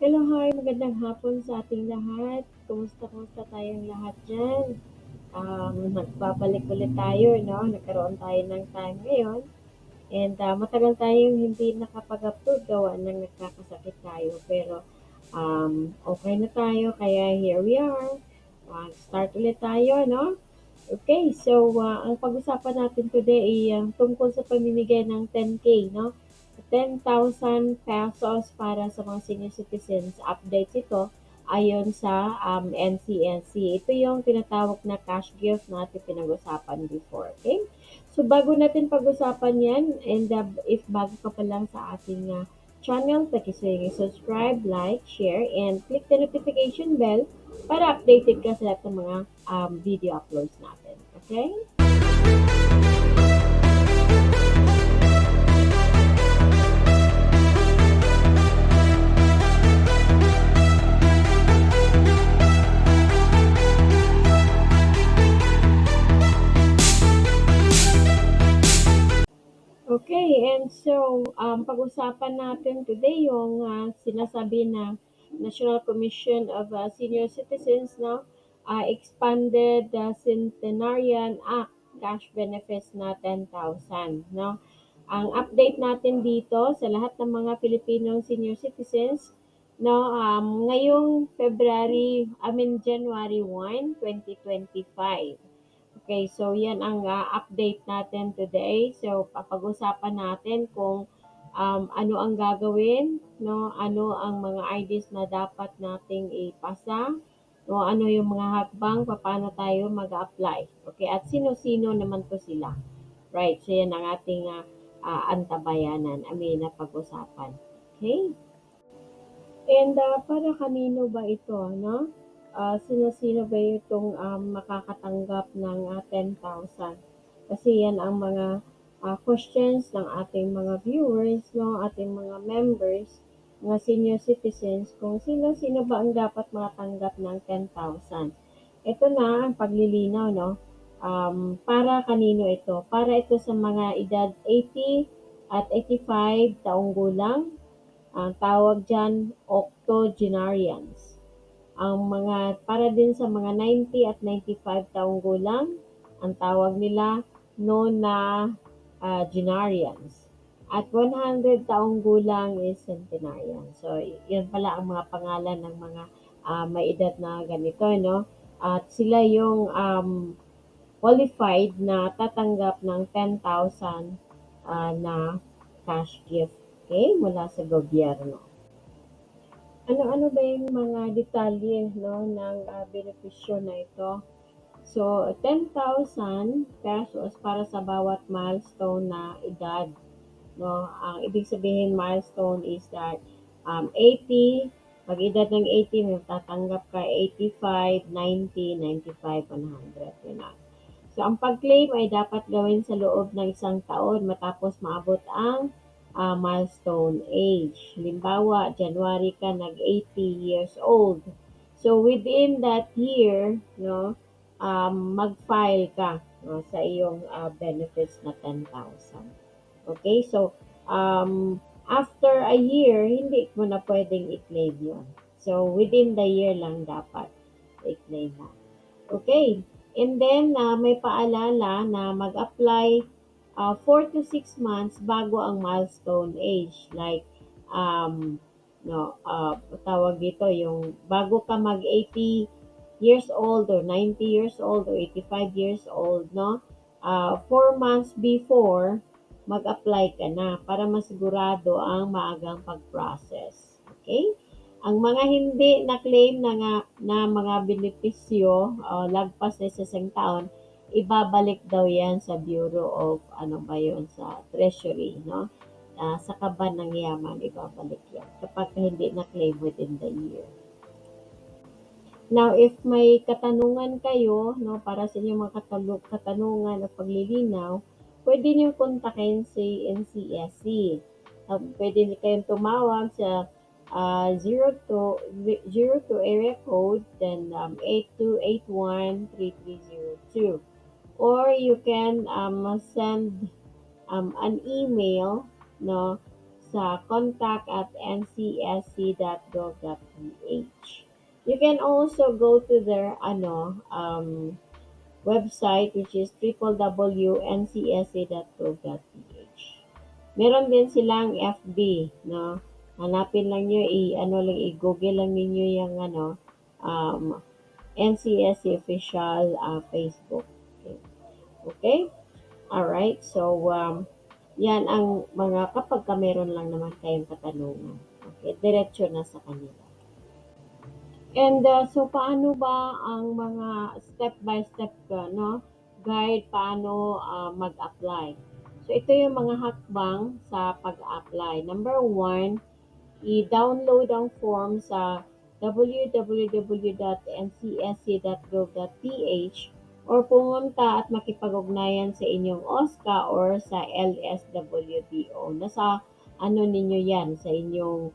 Hello, hi, magandang hapon sa ating lahat. Kumusta tayong lahat dyan? Nagbabalik ulit tayo, no? Nagkaroon tayo ng time ngayon. And matagal tayong hindi nakapag-upload gawa ng nagkakasakit tayo. Pero okay na tayo, kaya here we are. Start ulit tayo, no? Okay, so ang pag-usapan natin today ay tungkol sa pamimigay ng 10K, no? 10,000 pesos para sa mga senior citizens. Updates ito ayon sa NCNC. Ito yung tinatawag na cash gift natin pinag-usapan before. Okay? So bago natin pag-usapan yan, and if bago ka pa lang sa ating channel, subscribe, like, share, and click the notification bell para updated ka sa lahat ng mga video uploads natin. Okay? Okay, and so pag-usapan natin today yung sinasabi na National Commission of Senior Citizens, no, expanded the Centenarian Act cash benefits na 10,000, no. Ang update natin dito sa lahat ng mga Filipino senior citizens, no, ngayong January 1, 2025. Okay, so yan ang update natin today. So papag-usapan natin kung ano ang gagawin, no? Ano ang mga IDs na dapat nating ipasa, no? Ano yung mga hakbang, paano tayo mag-apply. Okay, at sino-sino naman po sila. Right, so yan ang ating antabayanan, na pag-usapan. Okay? And para kanino ba ito, no? Sino-sino ba itong makakatanggap ng 10,000? Kasi yan ang mga questions ng ating mga viewers, no? Ating mga members, mga senior citizens, kung sino-sino ba ang dapat makatanggap ng 10,000. Ito na ang paglilinaw, no? Para kanino ito? Para ito sa mga edad 80 at 85 taong gulang. Ang tawag diyan, octogenarians. Ang mga para din sa mga 90 at 95 taong gulang, ang tawag nila nonagenarians. At 100 taong gulang is centenarian. So, yun pala ang mga pangalan ng mga may edad na ganito, no? At sila yung qualified na tatanggap ng 10,000 na cash gift, okay, mula sa gobyerno. Ano-ano ba yung mga detalye, no, ng benepisyo na ito? So, 10,000 pesos para sa bawat milestone na edad. No? Ang ibig sabihin milestone is that 80, pag edad ng 80, may tatanggap ka 85, 90, 95, 100. Yun na. So, ang pag-claim ay dapat gawin sa loob ng isang taon matapos maabot ang milestone age. Halimbawa, January ka nag-80 years old. So, within that year, no, mag-file ka, no, sa iyong benefits na 10,000. Okay? So, after a year, hindi mo na pwedeng i-claim yun. So, within the year lang dapat i-claim mo. Okay. And then, may paalala na mag-apply 4 to 6 months bago ang milestone age. Like, no, tawag dito, yung bago ka mag 80 years old or 90 years old or 85 years old, no? 4 months before, mag-apply ka na para masigurado ang maagang pag-process. Okay? Ang mga hindi na-claim na mga benepisyo lagpas na sa isang taon, ibabalik daw yan sa Bureau of ano ba yun, sa Treasury, no? Sa kaban ng yaman, ibabalik yan kapag hindi na-claim within the year. Now, if may katanungan kayo, no, para sa inyong mga katanungan o paglilinaw, pwede niyo kontakin si NCSC. Pwede niyo kayong tumawag sa 02 area code, then 8281-3302. Or you can send an email, no, sa contact@ncsc.gov.ph. You can also go to their website, which is www.ncsc.gov.ph. Meron din silang FB, no? Hanapin lang niyo i-google lang ninyo yung NCSC official Facebook. Okay. Okay? Alright. So, yan ang mga kapag ka meron lang naman kayong katanungan. Okay, diretso na sa kanila. And so paano ba ang mga step by step no, guide paano mag-apply? So ito yung mga hakbang sa pag-apply. Number one, i-download ang form sa www.ncsc.gov.ph or pumunta at makipag-ugnayan sa inyong OSCA or sa LSWDO. Nasa ano ninyo yan, sa inyong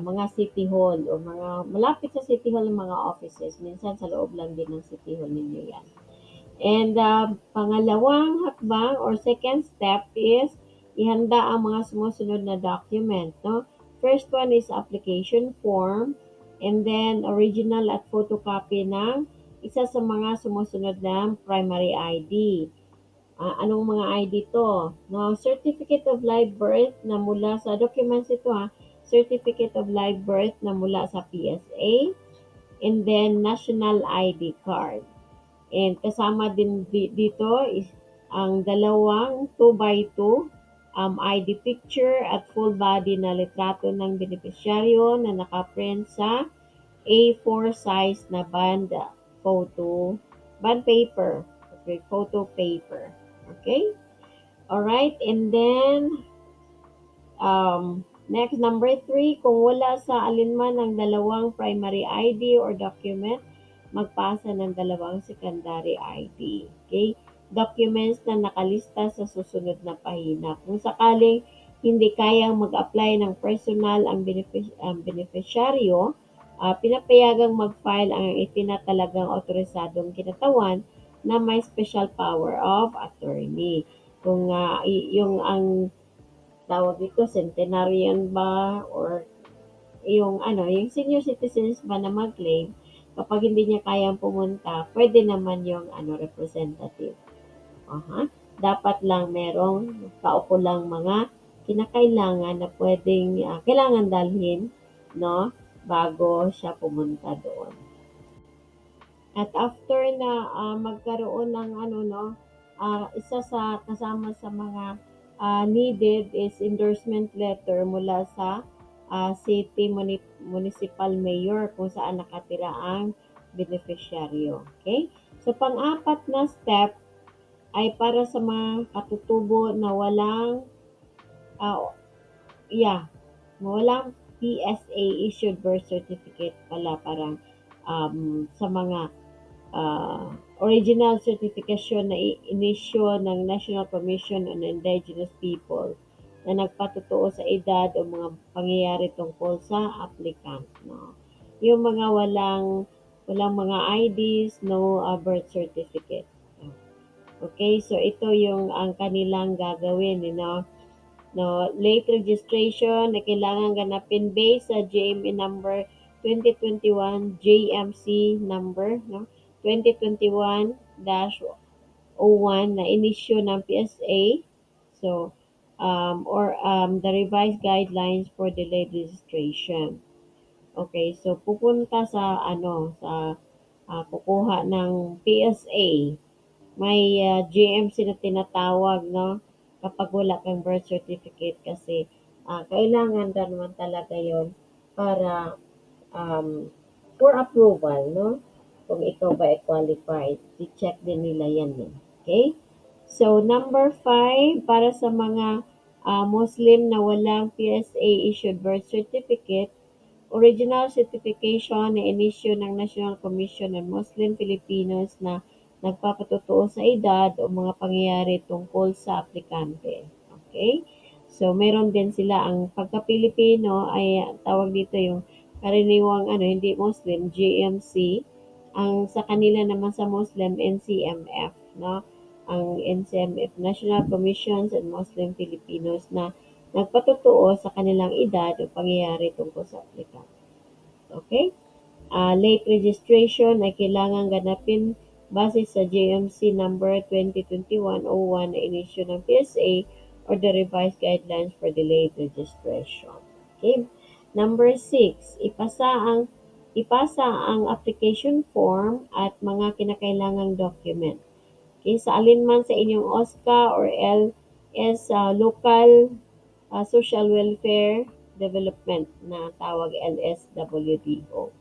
mga city hall o mga malapit sa city hall ng mga offices. Minsan sa loob lang din ng city hall ninyo yan. And pangalawang hakbang or second step is ihanda ang mga sumusunod na document. No? First one is application form and then original at photocopy ng isa sa mga sumusunod na primary ID. Anong mga ID to? No, Certificate of Live Birth na mula sa documents ito Certificate of Live Birth na mula sa PSA and then National ID card. And kasama din dito is ang dalawang 2x2 ID picture at full body na litrato ng benepisyaryo na nakaprint sa A4 size na bond paper. Okay, photo paper. Okay? Alright, and then next, number 3, kung wala sa alinman ng dalawang primary ID or document, magpasa ng dalawang secondary ID. Okay? Documents na nakalista sa susunod na pahina. Kung sakaling hindi kayang mag-apply ng personal ang beneficiaryo, pinapayagang mag-file ang itinatalagang otorisadong kinatawan na may special power of attorney. Kung yung ang tawag dito, centenarian ba or yung senior citizens ba na mag-claim, kapag hindi niya kayang pumunta, pwede naman yung representative. Dapat lang merong kaukulang mga kinakailangan na pwedeng kailangan dalhin, no, bago siya pumunta doon. At after na magkaroon ng isa sa kasama sa mga needed is endorsement letter mula sa city municipal mayor kung saan nakatira ang beneficiaryo. Okay? So pang-apat na step ay para sa mga katutubo na walang PSA issued birth certificate pala, parang sa mga original certification na inisyo ng National Commission on Indigenous People na nagpatotoo sa edad o mga pangyayari tungkol sa applicant. No? Yung mga walang mga IDs, no birth certificate. Okay, so ito yung ang kanilang gagawin, no, late registration na kailangan ganapin based sa JME number 2021 JMC number, no, 2021-01 na inisyo ng PSA. So, the revised guidelines for delayed registration. Okay, so pupunta sa kukuha ng PSA. May GMC na tinatawag, no, kapag wala kang birth certificate kasi kailangan naman talaga yon para for approval, no? Kung ikaw ba ay qualified, i-check din nila yan. Okay? So, number 5, para sa mga Muslim na walang PSA issued birth certificate, original certification na inisyo ng National Commission on Muslim Filipinos na nagpapatotoo sa edad o mga pangyayari tungkol sa aplikante. Okay? So, meron din sila ang pagka-Pilipino ay tawag dito yung karaniwang hindi Muslim, GMC. Ang sa kanila naman sa Muslim, NCMF, no? Ang NCMF, National Commissions and Muslim Filipinos na nagpatotoo sa kanilang edad o pangyayari tungkol sa aplikant. Okay? Late registration ay kailangan ganapin base sa JMC number 2021-01 na inisyu ng PSA or the revised guidelines for delayed registration. Okay? Number 6, ipasa ang application form at mga kinakailangang document. Okay, sa alinman sa inyong OSCA or LS local social welfare development na tawag LSWDO.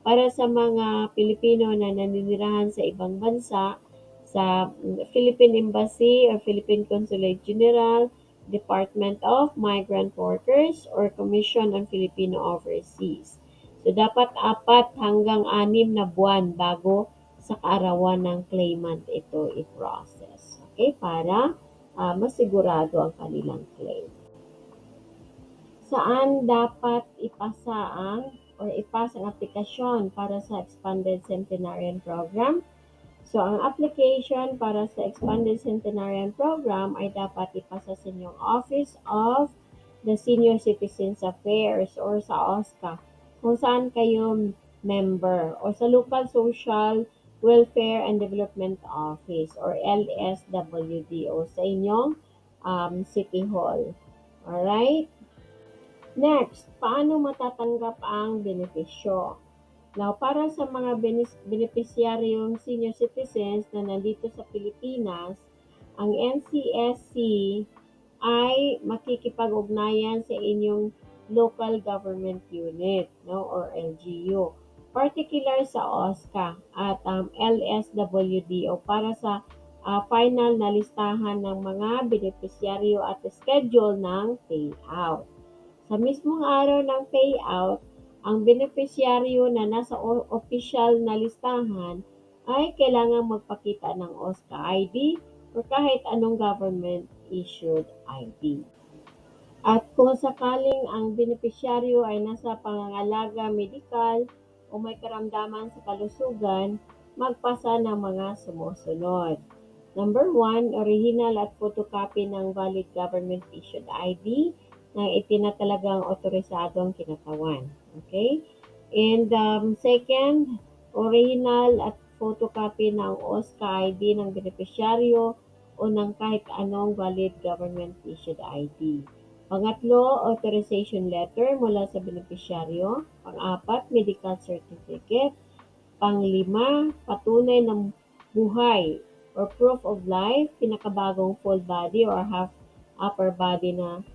Para sa mga Pilipino na naninirahan sa ibang bansa, sa Philippine Embassy or Philippine Consulate General, Department of Migrant Workers, or Commission on Filipino Overseas. So, dapat 4 hanggang 6 na buwan bago sa kaarawan ng claimant ito i-process. Okay, para masigurado ang kanilang claim. Saan dapat ipasa ang aplikasyon para sa Expanded Centenarian Program? So, ang application para sa Expanded Centenarian Program ay dapat ipasa sa inyong Office of the Senior Citizens Affairs or sa OSCA kung saan kayo member o sa Local Social Welfare and Development Office or LSWD o sa inyong City Hall. Alright? Next, paano matatanggap ang benepisyo? Now, para sa mga benepisyaryong senior citizens na nandito sa Pilipinas, ang NCSC ay makikipag-ugnayan sa inyong local government unit, no, or LGU. Particular sa OSCA at LSWD o para sa final na listahan ng mga benepisyaryo at schedule ng payout. Sa mismong araw ng payout, ang benepisyaryo na nasa opisyal na listahan ay kailangang magpakita ng OSCA ID o kahit anong government-issued ID. At kung sakaling ang benepisyaryo ay nasa pangangalaga medikal o may karamdaman sa kalusugan, magpasa ng mga sumusunod. Number 1, original at photocopy ng valid government-issued ID na itinatalagang otorisadong kinatawan. Okay? And second, original at photocopy ng OSCA ID ng benepisyaryo o ng kahit anong valid government-issued ID. Pangatlo, authorization letter mula sa benepisyaryo. Pang-apat, medical certificate. Pang-5, patunay ng buhay or proof of life, pinakabagong full body or half upper body na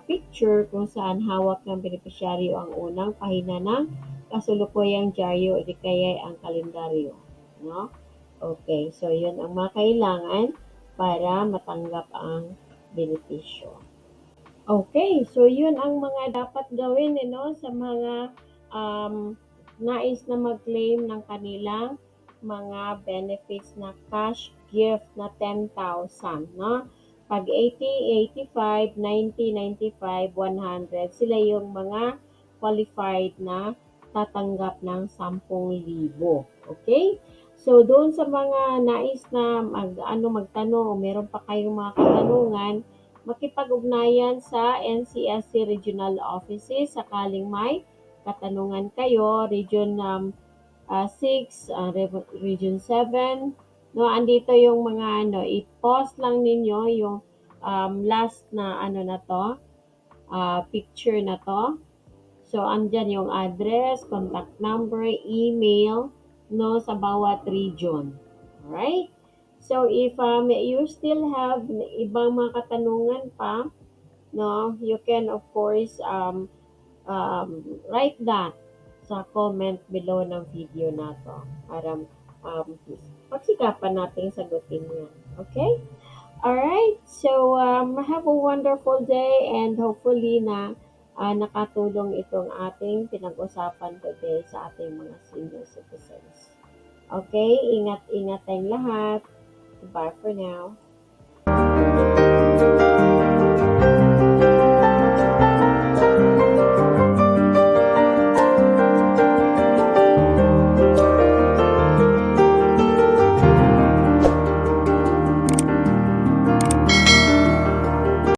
picture kung saan hawak ng benepisyaryo ang unang pahina ng kasulukuyang dyaryo o di kaya ang kalendaryo. No? Okay, so yun ang mga kailangan para matanggap ang benepisyo. Okay, so yun ang mga dapat gawin sa mga nais na mag-claim ng kanilang mga benefits na cash gift na 10,000, no? Pag 80, 85, 90, 95, 100, sila yung mga qualified na tatanggap ng 10,000. Okay? So, doon sa mga nais na magtanong o meron pa kayong mga katanungan, makipag-ugnayan sa NCSC Regional Offices sakaling may katanungan kayo, Region 6, Region 7, no, andito yung mga i-post lang ninyo yung last na na to, picture na to. So, andyan yung address, contact number, email, no, sa bawat region. Alright? So, if you still have ibang mga katanungan pa, no, you can of course write that sa comment below ng video na to para pagsikapan natin sagutin yan. Okay? Alright, so have a wonderful day and hopefully na nakatulong itong ating pinag-usapan today sa ating mga senior citizens. Okay, ingat-ingat tayong lahat. Bye for now.